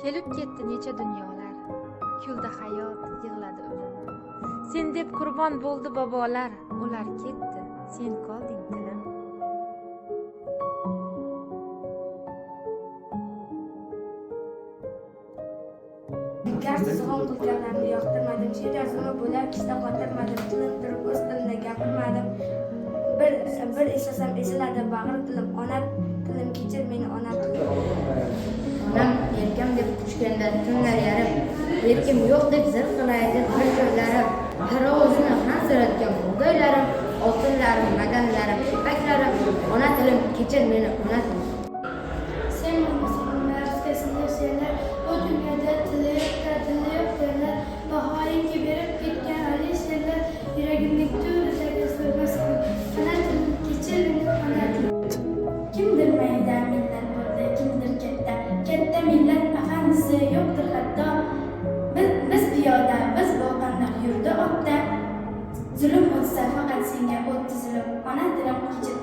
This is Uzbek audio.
Kelib ketdi necha dunyolar, kuldi hayot, yig'ladi o'lim. Sen deb qurbon bo'ldi bobolar, ular ketdi, sen qolding tilim. Garchi so'g'on qilganlarni yoqtirmadim, she'r yozuvni bo'ylab kishida qotirmadim, tilim turib o'z tilimda gapirmadim. Bir eslasam esiladi bag'ri tilim, ona tilim, kechir meni ona tilim. Onam erkam deb quchganda tunlar yarim, erkim yo'q deb zirqilaydi bir ko'zlarim, tarovuzini hansiratgan bug'doylarim, oltinlarim, madanlarim, ipaklarim, ona tilim, kechir meni ona tilim. Sen bo'lmasang markazida senlar, bu dunyoda tili yo'q derlar, bahoyingga berib ketgan ali senlar, yuragimning to'ridagi so'rmasam, ona tilim, kechir meni ona tilim. Kimdir mayda millat bo'ldi, kimdir katta millat afandisi yo'qdir hatto. Biz piyoda, biz boqanlar yurdi otda. Zulm o'tsa faqat senga o'tdi zulm, ona tilim, kechir